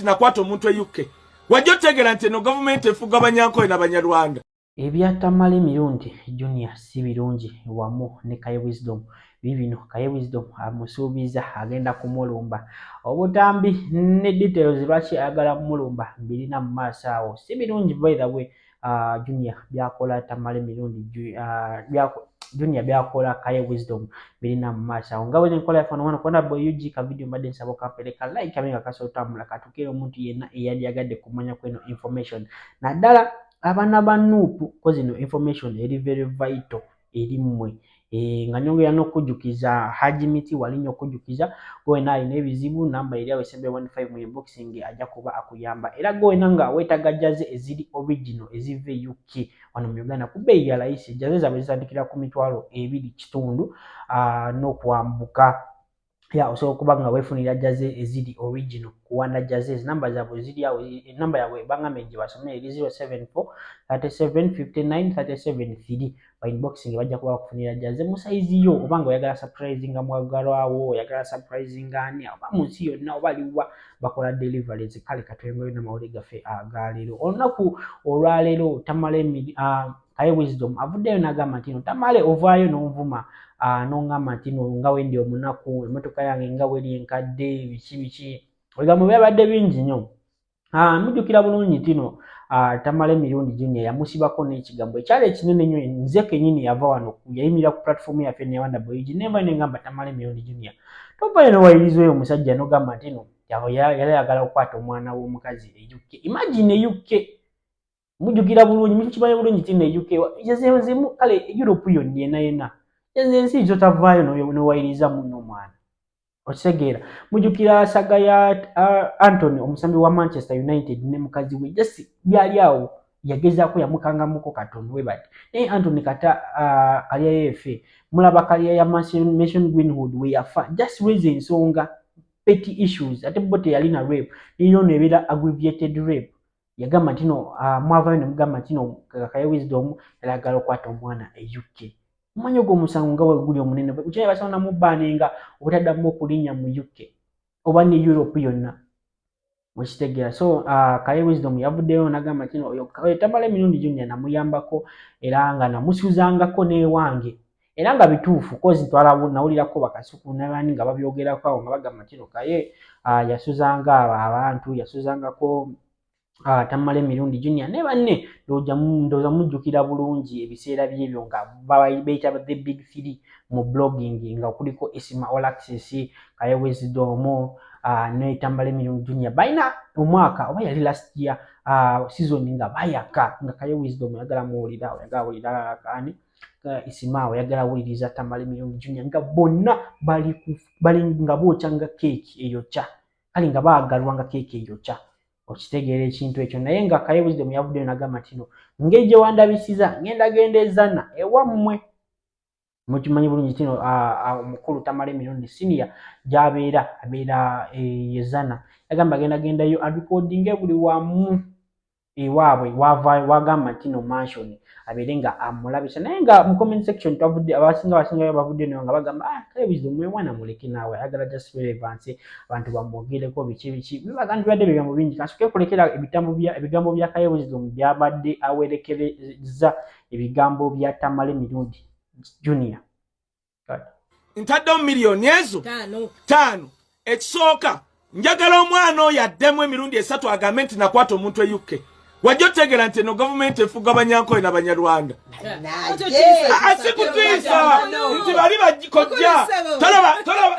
nakwata omuntu UK wajja otegera nti no government efuga abanyankoye n'abanyarwanda ebyatamala emirundi Junior si birungi wamu ne Kaye Wisdom bibino Kaye Wisdom amusuubiza agenda kumulumba obutambi ne details lwaki ayagala mulumba birina mu maaso awo si birungi by the way. Junior byakola tamala emirundi Junior byakola Kaye Wisdom birina mu maaso awo nga bwe nkola yafana wana kona boy UG ka video mbadde nsaba kapeleka like amenga kasotambula katukira omuntu yenna eyali yagadde kumanya kweno information naddala abana banupu kozi no information eri very vital eri mmwe nga nyongera n'okujjukiza hajimiti walinyo okujjukiza gwe nayi n'ebizibu namba eri awe 715 mu inboxing ajja kuba akuyamba era gwe nanga wetaga jaze eziri original ezive UK wano mu Uganda ku bei ya layisi jaze zabe zitandikira ku mitwalo 2.5 n'okwambuka ya osobola okuba nga weefunira jaze eziri original kuwanda jaze namba zaabwe ziri awo namba yaabwe bangamejje basomere 074 3759 373 by inboxing bajja kuba bakufunira jaze mu size yo obanga oyagala surprising mwagalwawo oyagala surprising ani oba mu nsi yonna oba liwa bakola deliveries kale katwengoyo na mawuli gaffe agalero olunaku olwalero tamale Kaye Wisdom avuddeyo n'agamba nti tamale ovaayo n'onvuma nongamba nti nga wendi omunaku emotoka yange nga weri enkadde biki ebigambo byabadde bingi nnyo mujjukira bulungi tino tamale emirundi Junior yamusibako n'ekigambo ekyali ekinene nnyo nze kennyini yava wano yayimira ku platform yaffe newanda boyigi nemba nengamba tamale emirundi Junior tovayo nowayirizayo omusajja nogamba nti no yali ayagala okukwata omwana w'omukazi e UK imagine UK mujjukira bulungi mukimanyi bulungi tino e UK yazezimu kale Europe yonna yenna ensi zotavaayo nowayiriza muno mwana okisegeera mujjukira saga ya Anthony omusambi wa Manchester United ne mukazi we just byali awo yagezaako yamukangamuko katondo we bati naye Anthony kata kalya yefe mulaba kalya ya Mason Greenwood we yafa just raise ensonga petty issues ate bote yalina rape niyo nebera aggravated rape yagamba tino mwavayo nemugamba tino Kaye Wisdom yalagala okwata omwana e UK manyo go musango nga weguli omunene ukyaya basona mu baninga obutaddamu okulinya mu UK oba ne Europe yonna mukitegera so Kaye Wisdom yavuddeyo nagamba kino oyo tamala emirundi Junior namuyambako era nga namusuzangako newange era nga bituufu kozi twalabu nawulirako bakasuku nabani nga babyogerako awo nga bagamba kino Kaye yasuzanga abantu yasuzangako tamale emirundi Junior ne banne ndoza mujjukira bulungi ebiseera byebyo nga babayita the big three mu blogging nga kuliko Isima All Access Kaye Wisdom ne tamale emirundi Junior baina omwaka oba yali last year season nga bayaka nga Kaye Wisdom yagala muwulira kani Isima yagala wuliriza tamale emirundi Junior nga bonna bali nga bocha nga cake eyokya kali nga baagalwa nga cake eyokya okitegeera ekintu ekyo naye nga Kaye Wisdom yavuddeyo nagamba tino ngeje wandabisiza ngenda gendezana ewammwe mukimanyi bulungi tino omukulu tamale emirundi senior gyabeera abeera yezana yagamba gendayo recording buli wamu ewaabwe wagamba tino mansion abeere nga amulabisa naye nga mu comment section twavudde abasinga bavudde nayo nga bagamba Kaye Wisdom mwana muleke naawe ayagala just relevance abantu bamwogereko biki bibagambibwadde ebigambo bingi kasuke kulekera ebigambo bya Kaye Wisdom byabadde awerekereza ebigambo bya tamale emirundi Junior ntadde miliyoni ezo 5 ekisooka njagala omwana oyo addemu emirundi 3 agambe nti nakwata omuntu e UK wajja otegera nti no government efuga abanyankoye n'abanyarwanda asikutiisa nti bali bagikojja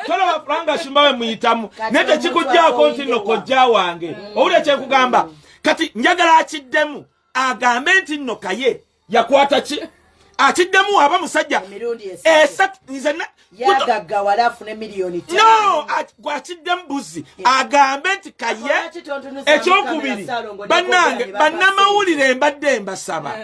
tolaba Franga Shumbawe muyitamu naye tekikujjaako nti no kojja wange owulira kyekugamba kati njagala akiddemu agambe nti nno Kaye yakwata ki akiddemu aba musajja yagagga wala afune miliyoni no akiddemu buzi agambe nti Kaye ekyokubiri bannange bannamawulire mbadde mbasaba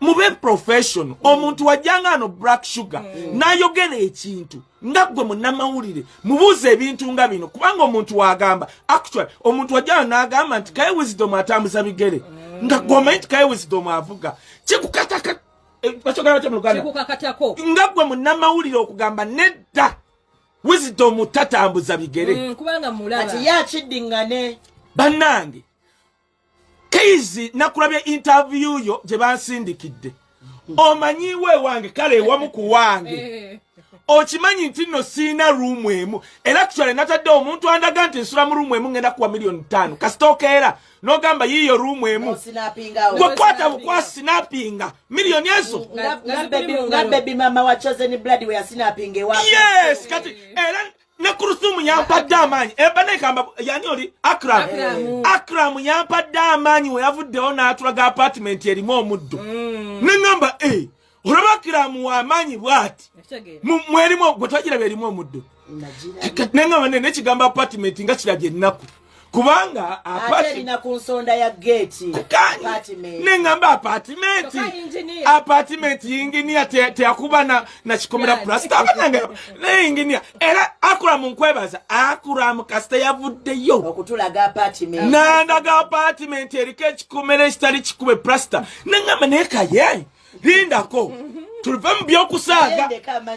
mube professional omuntu wajjanga no black sugar nayogera ekintu nga gwe munnamawulire mubuuze ebintu nga bino kubanga omuntu wagamba actually omuntu wajjanga n'agamba nti Kaye Wisdom atambuza bigere nga gwe nti Kaye Wisdom avuga kikukataka nga gwe munnamawulire okugamba nedda Wisdom tatambuza bigere kubanga mulaba ati yakiddingane bannange Kaye nakulabye interview yo je bansindikidde omanyiwe wange kale wamu ku wange okimanyi nti no sina room emu era actually natadde omuntu andaga nti nsula mu room emu ngenda kuwa $5,000,000 kasitokera no gamba yiyo room emu okukwata bukwa snappinga million yeso na baby mama wa chosen blood we snapping ewa yes kati era Nekurusumu yampadde amanyi ebane kamba yani oli Akram yampadde amanyi we yavuddewo n'atulaga apartment erimu omuddo nengamba olaba Akram wa amanyi bwati mwerimu gwe twagiraba erimu omuddo nengamba nekigamba apartment nga kirabye ennaku kubanga apartment ku nsonda ya gate nengamba apartment engineer te akuba na kikomera plaster abananga engineer era Akram nkwebaza Akram kasita yavuddeyo okutulaga apartment nandaga apartment erike kikomera kitali kikube plaster nengamba nekaye lindako tulive mu byokusaaga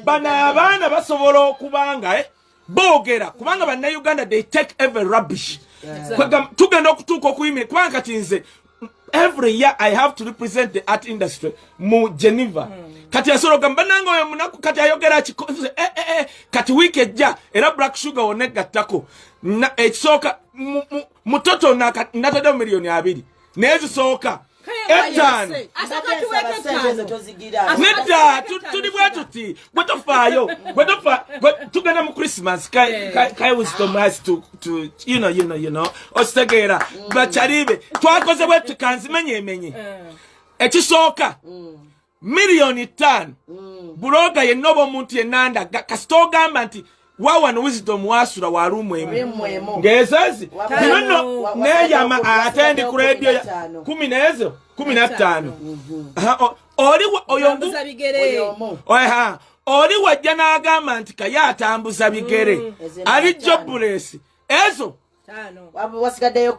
bana abaana basobola okubanga boogera kubanga banna Uganda they take every rubbish tugenda okutuuka okuyimira kubanga kati nze every year I have to represent the art industry mu Geneva kati asolo gamba nango oyo munaku kati ayogera kati week ejja era Black Sugar onegattako ekisooka mutoto natadde $2,200,000 nezisooka etano neda tuli bwetuti bwetofaayo tugenda mu Christmas Kaye Wisdom has to you know ositegeera bacharibe twakoze bwetu kanzimenye ekisooka $5,000,000 buloga yennoba omuntu yenanda kasitogamba nti wawana Wisdom wasula wa room emu ngezazi nino neyama atendi ku radio ya 15 oli oyongu oli wajja n'agamba nti Kaye atambuza bigere ali jobless ezo wasigaddeyo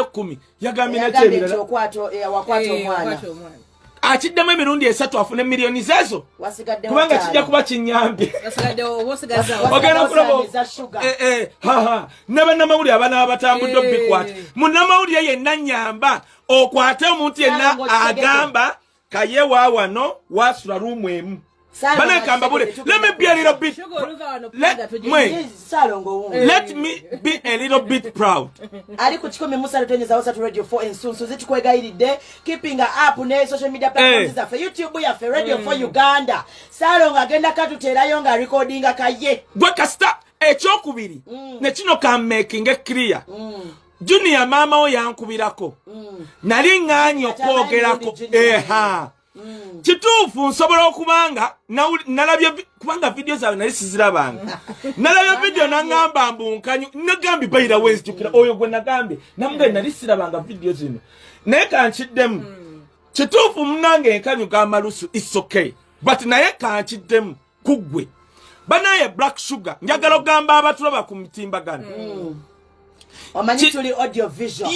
10 yagambye nakyo okwato omwana akiddemu emirundi 3 afune millioni zezo kubanga kijja kuba kinyambye ogenda okulaba n'abannamawulire abana abatambudde bikwata munnamawulire yenna nyamba okwate omuntu yenna agamba Kaye wa wano wasula room emu bana kamba bule let me be a little bit let me be a little bit proud ali ku kikome Musa Tonyeza Wasatu Radio 4 ensunsu zitukwegayiridde keeping up ne social media platforms za YouTube ya Radio 4 Uganda Salongo agenda katuterayo nga recordinga Kaye gwe kasita ekyokubiri ne kino ka making clear Junior mama o yankubirako nali ng'anyi okwogerako kituufu nsobola okubanga nalabye kubanga video zawe nali sizirabanga nalabye video nangamba mbunkanyu nagambi bayira wenzijukira oyo gwe nagambe namugenda nali sirabanga video zino naye kankiddemu kituufu munange enkanyu g'amalusu it's okay but naye kankiddemu kuggwe banaye Black Sugar njagala ogamba abatulaba ku mitimbagano omanyi tuli audio visual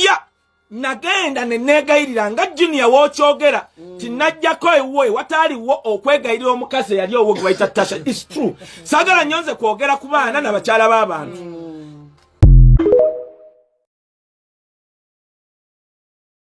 nagenda nenegayirira nga Junior wokyogera tinajjako ewe wataliwo okwegayirira omukazi yali owo gwe bayita Tasha it's true sagala nyonze kwogera ku baana n'abakyala b'abantu